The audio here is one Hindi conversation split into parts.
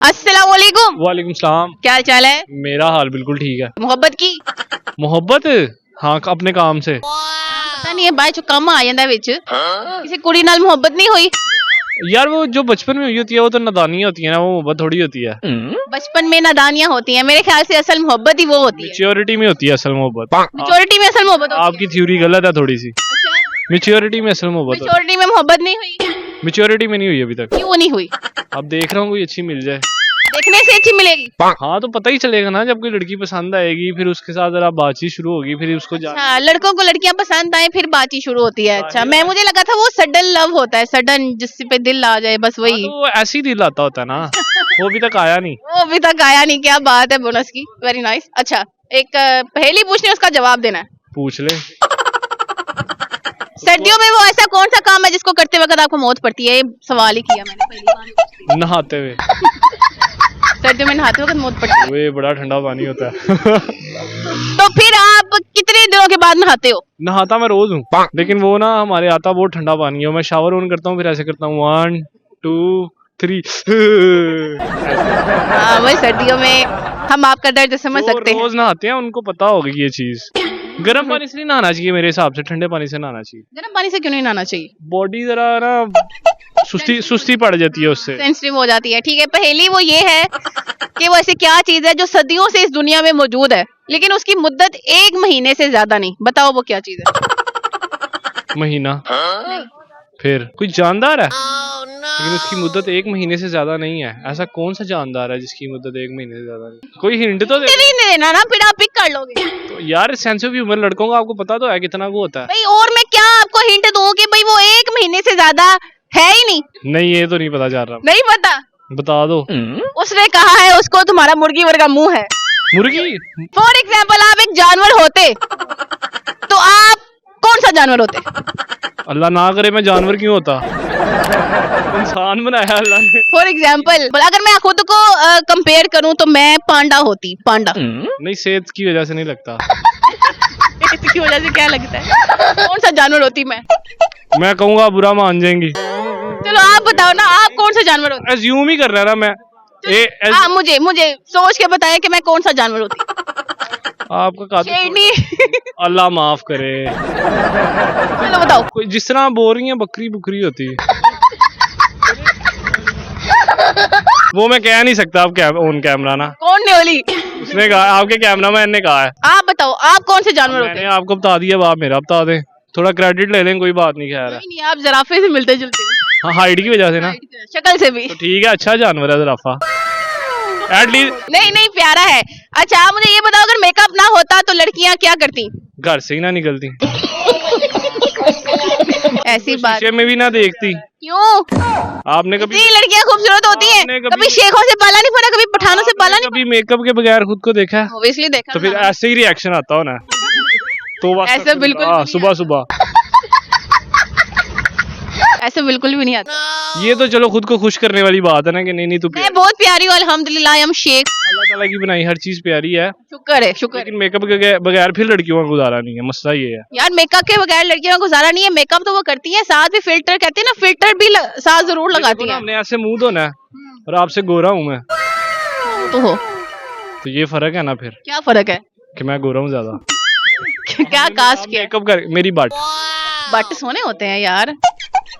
अस्सलाम वालेकुम। वालेकुम सलाम। क्या हाल चाल है? मेरा हाल बिल्कुल ठीक है। मोहब्बत की मोहब्बत हाँ अपने काम से। पता नहीं है बाय जो कम आ जाता विच किसी कुड़ी नाल मोहब्बत नहीं हुई। यार वो जो बचपन में हुई होती है वो तो नादानी होती है ना, वो मोहब्बत थोड़ी होती है। बचपन में नादानियां होती हैं, मेरे ख्याल से असल मोहब्बत ही वो होती है। मेच्योरिटी में होती है असल मोहब्बत। मेच्योरिटी में असल मोहब्बत होती आपकी थ्योरी गलत है थोड़ी सी। मेच्योरिटी में असल है। मोहब्बत। मेच्योरिटी में मोहब्बत नहीं हुई। मेच्योरिटी में नहीं हुई अभी तक। क्यों नहीं हुई? अब देख रहा हूँ कोई अच्छी मिल जाए। देखने से अच्छी मिलेगी। हाँ तो पता ही चलेगा ना, जब कोई लड़की पसंद आएगी फिर उसके साथ जरा बातचीत शुरू होगी, फिर उसको अच्छा, लड़कों को लड़कियां पसंद आए फिर बातचीत शुरू होती है। अच्छा, मैं मुझे लगा था वो सडन लव होता है, सडन जिस पे दिल आ जाए बस वही। तो ऐसे ही दिल आता होता है ना। वो अभी तक आया नहीं। वो अभी तक आया नहीं। क्या बात है बोनस की, वेरी नाइस। अच्छा, एक पहेली पूछनी है, उसका जवाब देना है। पूछ ले। सर्दियों में वो ऐसा कौन सा काम है जिसको करते वक्त आपको मौत पड़ती है? ये सवाल ही किया मैंने पहली बार। नहाते हुए। सर्दियों में नहाते वक्त मौत पड़ती है वो बड़ा ठंडा पानी होता है। तो फिर आप कितने दिनों के बाद नहाते हो? नहाता मैं रोज हूँ, लेकिन वो ना हमारे आता बहुत ठंडा पानी है। मैं शावर ऑन करता हूँ फिर ऐसे करता हूँ 1 2 3। हाँ, वही सर्दियों में हम आपका दर्द समझ सकते हैं। रोज नहाते हैं, उनको पता होगी ये चीज। गर्म पानी से नहीं नहाना चाहिए मेरे हिसाब से, ठंडे पानी से नहाना चाहिए। गर्म पानी से क्यों नहीं नहाना चाहिए? बॉडी जरा ना सुस्ती पड़ जाती है उससे, सेंसिटिव हो जाती है। ठीक है, पहेली वो ये है कि वो ऐसी क्या चीज है जो सदियों से इस दुनिया में मौजूद है लेकिन उसकी मुद्दत 1 महीने से ज्यादा नहीं। बताओ वो क्या चीज है? महीना। फिर कोई जानदार है लेकिन उसकी मुद्दत 1 महीने से ज्यादा नहीं है। ऐसा कौन सा जानदार है जिसकी मुद्दत 1 महीने से ज्यादा नहीं? कोई हिंट तो दे। नहीं देना ना, फिर आप पिक कर लोगे। तो यार सेंस ऑफ ह्यूमर लड़कों का आपको पता तो है कितना वो होता है। भाई और मैं क्या आपको हिंट दूं कि भाई वो 1 महीने से ज्यादा है ही नहीं? नहीं ये तो नहीं पता चल रहा। नहीं पता? बता दो। उसने कहा है उसको तुम्हारा मुर्गी वर्गा मुंह है। मुर्गी। फॉर एग्जाम्पल आप एक जानवर होते तो आप कौन सा जानवर होते? अल्लाह ना करे मैं जानवर क्यों होता। इंसान बनाया अल्लाह ने। फॉर एग्जाम्पल अगर मैं खुद को कंपेयर करूं तो मैं पांडा होती। पांडा। नहीं सेहत की वजह से नहीं लगता। इसकी वजह से क्या लगता है? कौन सा जानवर होती मैं कहूँगा बुरा मान जाएंगी। चलो आप बताओ ना, आप कौन सा जानवर होते? एज्यूम ही कर रहा ना मैं। मुझे सोच के बताया कि मैं कौन सा जानवर होती। आपका शेरनी। अल्लाह माफ करे। चलो बताओ। कोई जिस तरह बोल रही है बकरी बुकरी होती है। वो मैं कह नहीं सकता आप ऑन कैमरा ना। कौन ने बोली? उसने कहा, आपके कैमरा मैन ने कहा है। आप बताओ आप कौन से जानवर होते? मैंने आपको बता दिया, अब आप मेरा बता दें। थोड़ा क्रेडिट ले लें, कोई बात नहीं। खैर है नहीं, आप जराफे से मिलते जुलते हो। हाँ हाइट की वजह से ना, शक्ल से भी। तो ठीक है, अच्छा जानवर है जराफा एटलीस्ट। नहीं प्यारा है। अच्छा आप मुझे ये बताओ, अगर मेकअप ना होता तो लड़कियां क्या करती? घर से ही ना निकलती। ऐसी बात शीशे में भी ना देखती। क्यों? आपने कभी लड़कियां खूबसूरत होती हैं, कभी शेखों से पाला नहीं पड़ा, कभी पठानों से पाला नहीं? कभी मेकअप के बगैर खुद को देखा है? ऑब्वियसली देखा। तो फिर ऐसे ही रिएक्शन आता हो ना। तो ऐसे बिल्कुल सुबह ऐसे बिल्कुल भी नहीं आता। ये तो चलो खुद को खुश करने वाली बात है ना कि नहीं तू मैं बहुत प्यारी हूँ अल्हम्दुलिल्लाह, आई एम शेख। अल्लाह ताला की बनाई हर चीज प्यारी है। शुक्र है शुक्र। लेकिन मेकअप के बगैर फिर लड़कियों का गुजारा नहीं है, मसला ये है। यार मेकअप के बगैर लड़कियों का गुजारा नहीं है। मेकअप तो वो करती है, साथ में फिल्टर कहते हैं ना, फिल्टर भी साथ जरूर लगाती है। हमने ऐसे मुंह धोना है और आपसे गोरा हूँ मैं तो हो, तो ये फर्क है ना। फिर क्या फर्क है कि मैं गोरा हूँ ज्यादा। क्या कास्ट किया? मेकअप कर मेरी बट सोने होते हैं यार।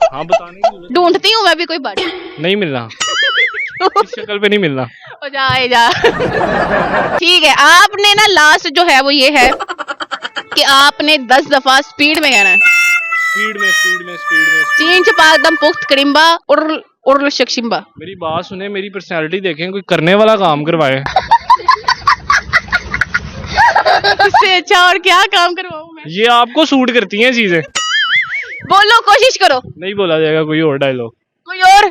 हाँ बताने की ढूंढती हूँ मैं भी कोई बट। नहीं मिलना। इस शक्ल पे नहीं मिलना। जा ठीक है, आपने ना लास्ट जो है वो ये है कि आपने 10 दफा स्पीड में कहना है। स्पीड में चीन चपाक दम पुख्त करिम्बा उर्ल शक्शिम्बा। मेरी बात सुने, मेरी पर्सनालिटी देखें, कोई करने वाला काम करवाए। इससे अच्छा और क्या काम करवाऊं मैं? ये आपको सूट करती हैं चीजें। बोलो, कोशिश करो। नहीं बोला जाएगा कोई और डायलॉग। कोई और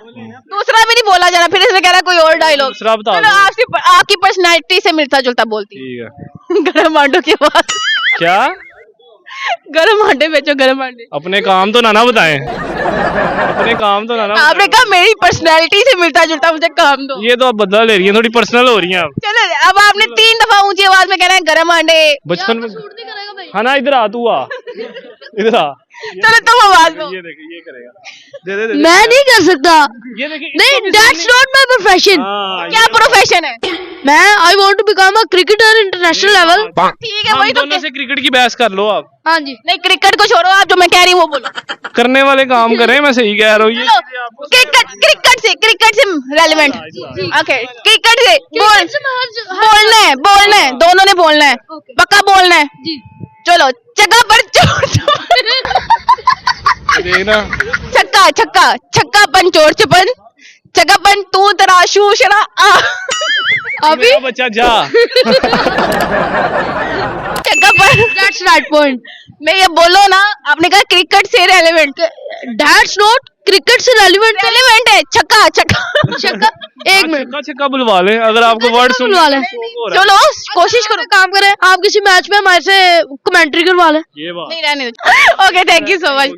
दूसरा भी नहीं बोला जा रहा, फिर इसने कह रहा कोई और डायलॉग। दूसरा बता चलो आपकी पर्सनैलिटी से मिलता जुलता बोलती। ठीक है। गरम आंडों की आवाज। क्या? गरम आंडे बेचो, गरम आंडे। अपने काम तो ना बताएं। अपने काम तो ना आपने कहा मेरी पर्सनैलिटी से मिलता जुलता मुझे काम दो। ये तो आप बदला ले रही हैं, थोड़ी पर्सनल हो रही हैं आप। चलो अब आपने 3 दफा ऊंची आवाज में कहना है गरम आंडे। बचपन में हाँ ना, इधर आ तू आ, इधर आ। चलो तुम आवाज दो। ये देखिए ये करेगा। दे मैं नहीं कर सकता। ये देखिए नहीं, दैट्स नॉट माय प्रोफेशन। क्या प्रोफेशन है? मैं I want to become a cricketer international level. ठीक है, वही तो दोनों से क्रिकेट की बहस कर लो आप। हाँ जी। नहीं, क्रिकेट को छोड़ो, आप जो मैं कह रही हूँ वो बोलो। करने वाले काम करें, मैं सही कह रहा हूँ। चलो, क्रिकेट से रेलेवेंट। ओके, क्रिकेट से बोलना है, दोनों ने बोलना है, पक्का बोलना है जी। चलो, जगह पर चोर देखना छक्का छक्का छक्का पन चोर चपन जगह पन तू तराशू शरा आ। अभी मेरा बच्चा जा। जगह पर दैट्स राइट पॉइंट। मैं ये बोलो ना, आपने कहा क्रिकेट से रेलेवेंट, दैट्स नॉट क्रिकेट से रेलेवेंट। रेलेवेंट है छक्का छक्का छक्का। एक मिनट, छक्का छक्का बुलवा ले अगर आपको वर्ड सुन बुलवा ले। चलो कोशिश करो, काम करें, आप किसी मैच में हमारे से कमेंट्री करवा लें। ये बात नहीं रहने दो। Okay, thank you so much.